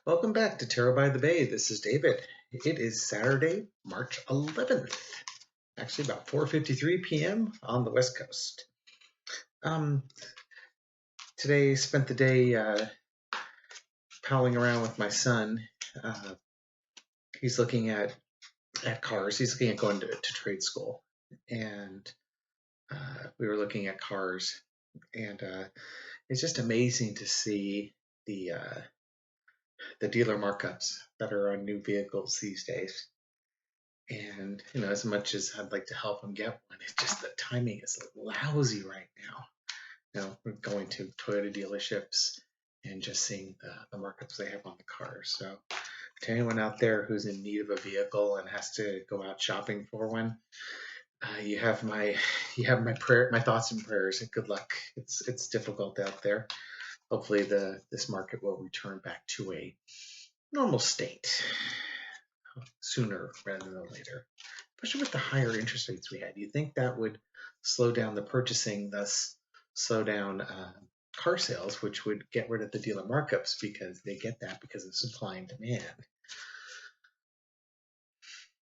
Welcome back to Tarot by the Bay. This is David. It is Saturday, March 11th. Actually, about 4:53 p.m. on the West Coast. Today, spent the day palling around with my son. He's looking at cars. He's looking at going to trade school, and we were looking at cars, and it's just amazing to see the dealer markups that are on new vehicles these days. And as much as I'd like to help him get one, it's just the timing is lousy right now. We're going to Toyota dealerships and just seeing the markups they have on the cars. So to anyone out there who's in need of a vehicle and has to go out shopping for one, you have my thoughts and prayers, and good luck. It's difficult out there. Hopefully this market will return back to a normal state sooner rather than later, especially with the higher interest rates we had. You think that would slow down the purchasing, thus slow down car sales, which would get rid of the dealer markups because they get that because of supply and demand.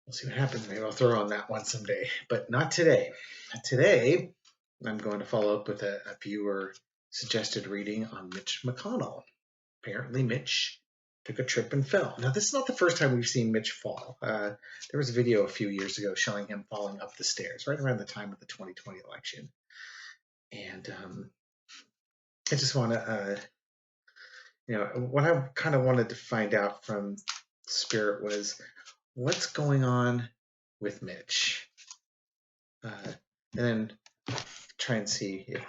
We'll see what happens. Maybe I'll throw on that one someday, but not today. Today, I'm going to follow up with a viewer suggested reading on Mitch McConnell. Apparently, Mitch took a trip and fell. Now, this is not the first time we've seen Mitch fall. There was a video a few years ago showing him falling up the stairs right around the time of the 2020 election. And I just want to, what I kind of wanted to find out from Spirit was what's going on with Mitch. And then try and see if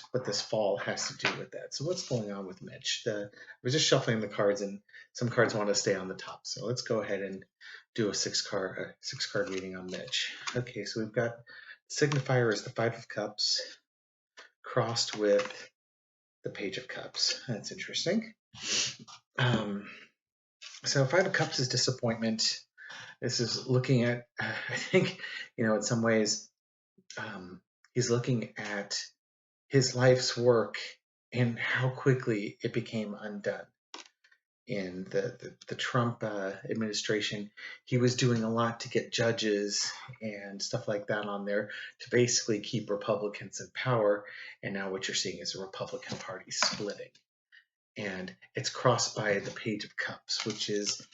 what this fall has to do with that. So what's going on with Mitch? I was just shuffling the cards, and some cards want to stay on the top. So let's go ahead and do a six card reading on Mitch. Okay, so we've got signifier is the Five of Cups crossed with the Page of Cups. That's interesting. So Five of Cups is disappointment. This is looking at, I think, in some ways, he's looking at his life's work and how quickly it became undone. In the Trump administration, he was doing a lot to get judges and stuff like that on there to basically keep Republicans in power. And now what you're seeing is a Republican Party splitting. And it's crossed by the Page of Cups, which is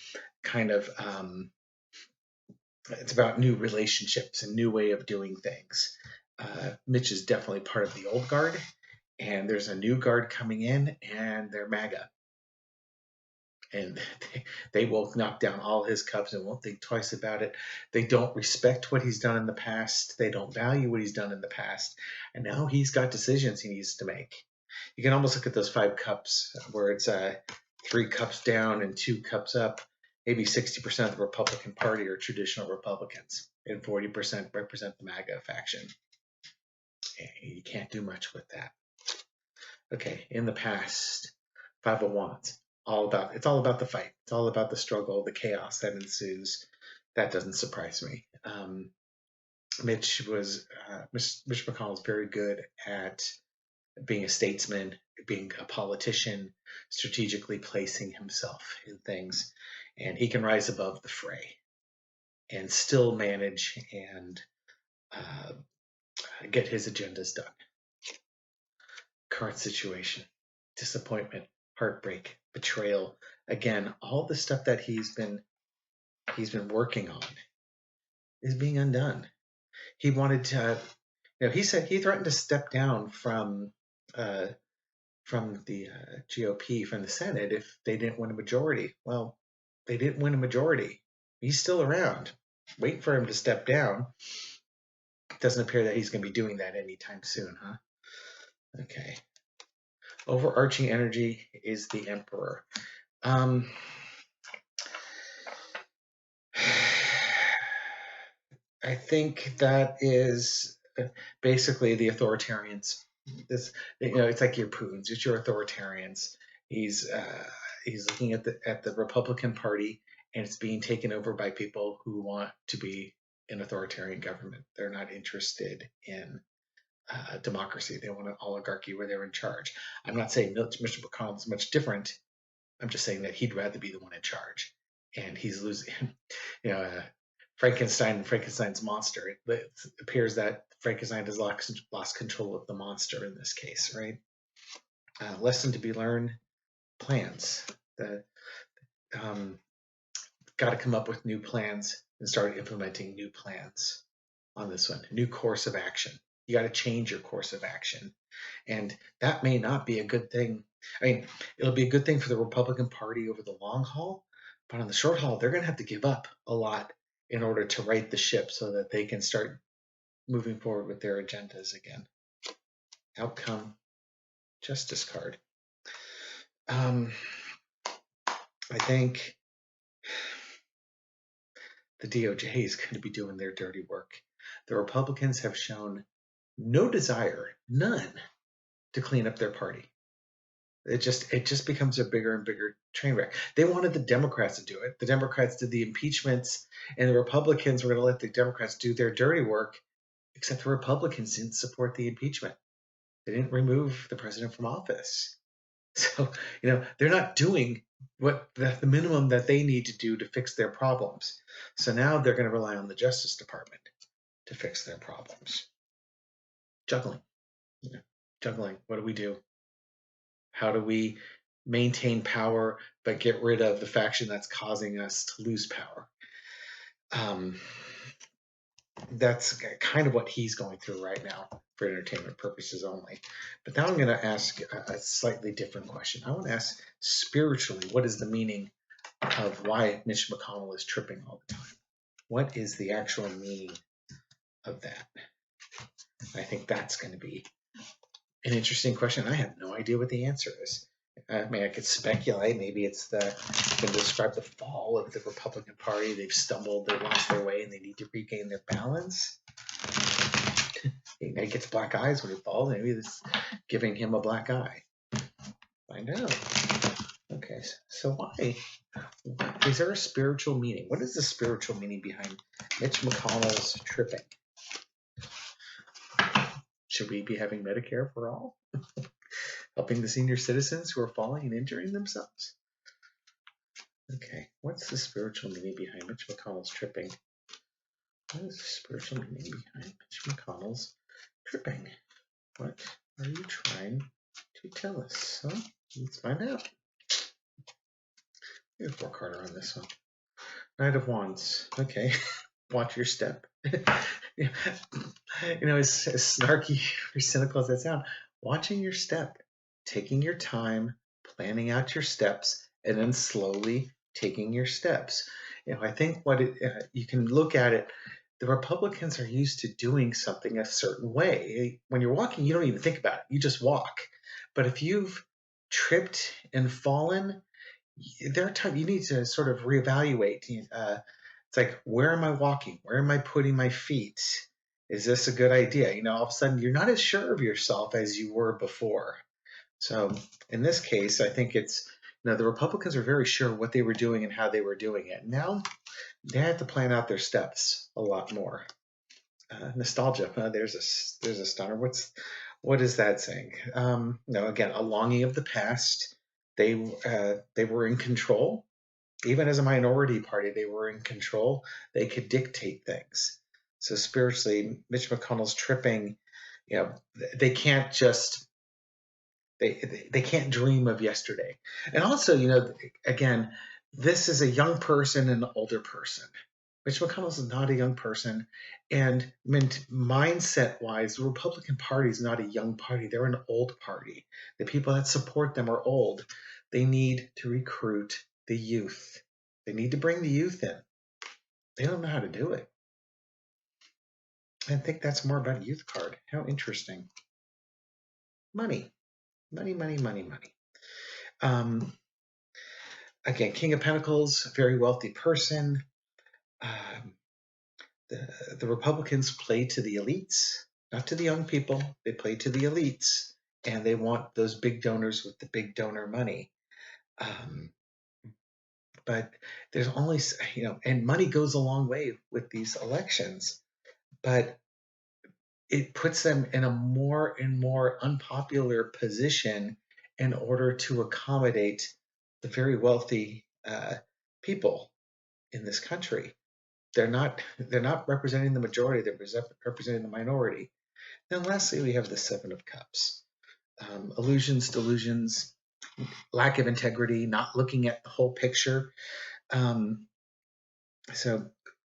kind of, it's about new relationships and new way of doing things. Mitch is definitely part of the old guard, and there's a new guard coming in, and they're MAGA. And they will knock down all his cups and won't think twice about it. They don't respect what he's done in the past. They don't value what he's done in the past. And now he's got decisions he needs to make. You can almost look at those 5 cups where it's 3 cups down and 2 cups up. Maybe 60% of the Republican Party are traditional Republicans, and 40% represent the MAGA faction. You can't do much with that. Okay, in the past, 5 of Wands. It's all about the fight. It's all about the struggle, the chaos that ensues. That doesn't surprise me. Mitch McConnell is very good at being a statesman, being a politician, strategically placing himself in things, and he can rise above the fray and still manage and get his agendas done. Current situation, disappointment, heartbreak, betrayal. Again, all the stuff that he's been working on is being undone. He wanted to, he said he threatened to step down from the GOP, from the Senate, if they didn't win a majority. Well, they didn't win a majority. He's still around, waiting for him to step down. It doesn't appear that he's going to be doing that anytime soon, huh? Okay. Overarching energy is the Emperor. I think that is basically the authoritarians. It's like your Putins. It's your authoritarians. He's looking at the Republican Party, and it's being taken over by people who want to be an authoritarian government. They're not interested in democracy. They want an oligarchy where they're in charge. I'm not saying Mitch McConnell is much different, I'm just saying that he'd rather be the one in charge, and he's losing. Frankenstein and Frankenstein's monster. It appears that Frankenstein has lost control of the monster in this case, right? Lesson to be learned: plans. Got to come up with new plans and start implementing new plans on this one. New course of action. You got to change your course of action. And that may not be a good thing. I mean, it'll be a good thing for the Republican Party over the long haul, but on the short haul, they're going to have to give up a lot in order to right the ship so that they can start moving forward with their agendas again. Outcome, just discard. I think the DOJ is going to be doing their dirty work. The Republicans have shown no desire, none, to clean up their party. It just becomes a bigger and bigger train wreck. They wanted the Democrats to do it. The Democrats did the impeachments, and the Republicans were going to let the Democrats do their dirty work, except the Republicans didn't support the impeachment. They didn't remove the president from office. So, they're not doing what the minimum that they need to do to fix their problems. So now they're going to rely on the Justice Department to fix their problems. Juggling. Juggling. What do we do? How do we maintain power but get rid of the faction that's causing us to lose power? That's kind of what he's going through right now for entertainment purposes only. But now I'm going to ask a slightly different question. I want to ask spiritually, what is the meaning of why Mitch McConnell is tripping all the time? What is the actual meaning of that? I think that's going to be an interesting question. I have no idea what the answer is. I mean, I could speculate. Maybe it's can describe the fall of the Republican Party. They've stumbled, they lost their way, and they need to regain their balance. He gets black eyes when he falls. Maybe it's giving him a black eye. Find out. Okay, so why? Is there a spiritual meaning? What is the spiritual meaning behind Mitch McConnell's tripping? Should we be having Medicare for all? Helping the senior citizens who are falling and injuring themselves? Okay, what's the spiritual meaning behind Mitch McConnell's tripping? What is the spiritual meaning behind Mitch McConnell's tripping? What are you trying to tell us? Huh? Let's find out. We have work harder on this one. Knight of Wands. Okay, watch your step. As snarky or cynical as that sounds, watching your step, taking your time, planning out your steps, and then slowly taking your steps. I think you can look at it. The Republicans are used to doing something a certain way. When you're walking, you don't even think about it. You just walk. But if you've tripped and fallen, there are times you need to sort of reevaluate. It's like, where am I walking? Where am I putting my feet? Is this a good idea? All of a sudden, you're not as sure of yourself as you were before. So in this case, I think it's, the Republicans are very sure what they were doing and how they were doing it. Now they have to plan out their steps a lot more. Nostalgia. There's a stunner. What is that saying? Again, a longing of the past. They were in control. Even as a minority party, they were in control. They could dictate things. So spiritually, Mitch McConnell's tripping. They can't just they can't dream of yesterday. And also, again, this is a young person and an older person. Mitch McConnell's not a young person, and mindset-wise, the Republican Party is not a young party. They're an old party. The people that support them are old. They need to recruit the youth. They need to bring the youth in. They don't know how to do it. I think that's more about a youth card. How interesting. Money. Money, money, money, money. Again, King of Pentacles, very wealthy person. The Republicans play to the elites, not to the young people. They play to the elites, and they want those big donors with the big donor money. But there's only, and money goes a long way with these elections, but it puts them in a more and more unpopular position in order to accommodate the very wealthy people in this country. They're not representing the majority. They're representing the minority. Then lastly, we have the Seven of Cups. Illusions, delusions, lack of integrity, not looking at the whole picture. So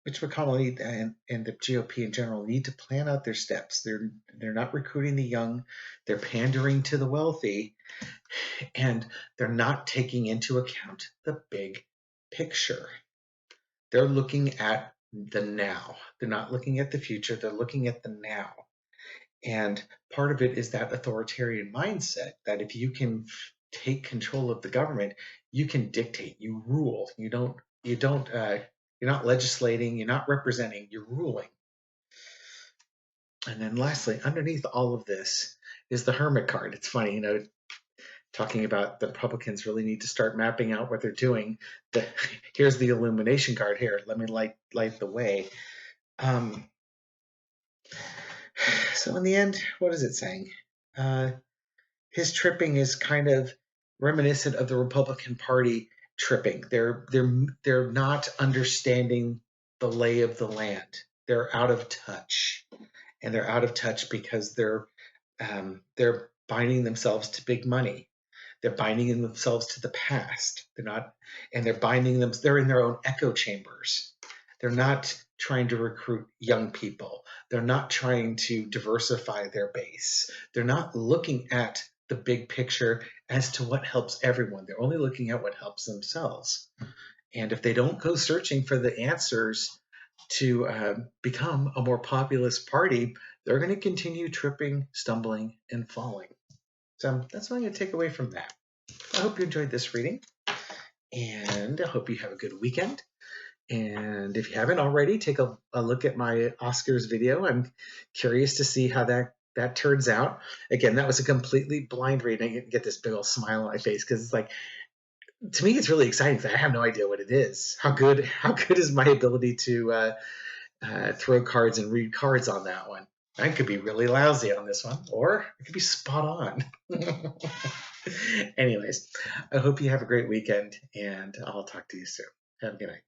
Mitch McConnell and the GOP in general need to plan out their steps. They're not recruiting the young. They're pandering to the wealthy, and they're not taking into account the big picture. They're looking at the now. They're not looking at the future. They're looking at the now. And part of it is that authoritarian mindset that if you can take control of the government, you can dictate, you rule. You're not legislating, you're not representing, you're ruling. And then lastly, underneath all of this is the Hermit card. It's funny, talking about the Republicans really need to start mapping out what they're doing. Here's the illumination card here. Let me light the way. So in the end, what is it saying? His tripping is kind of reminiscent of the Republican Party tripping. They're not understanding the lay of the land. They're out of touch, and they're out of touch because they're binding themselves to big money. They're binding themselves to the past. They're in their own echo chambers. They're not trying to recruit young people. They're not trying to diversify their base. They're not looking at the big picture as to what helps everyone. They're only looking at what helps themselves. And if they don't go searching for the answers to become a more populist party, they're going to continue tripping, stumbling, and falling. So that's what I'm going to take away from that. I hope you enjoyed this reading, and I hope you have a good weekend. And if you haven't already, take a look at my Oscars video. I'm curious to see how that turns out. Again, that was a completely blind read. I get this big old smile on my face because it's like, to me, it's really exciting because I have no idea what it is. How good is my ability to throw cards and read cards on that one? I could be really lousy on this one, or it could be spot on. Anyways, I hope you have a great weekend, and I'll talk to you soon. Have a good night.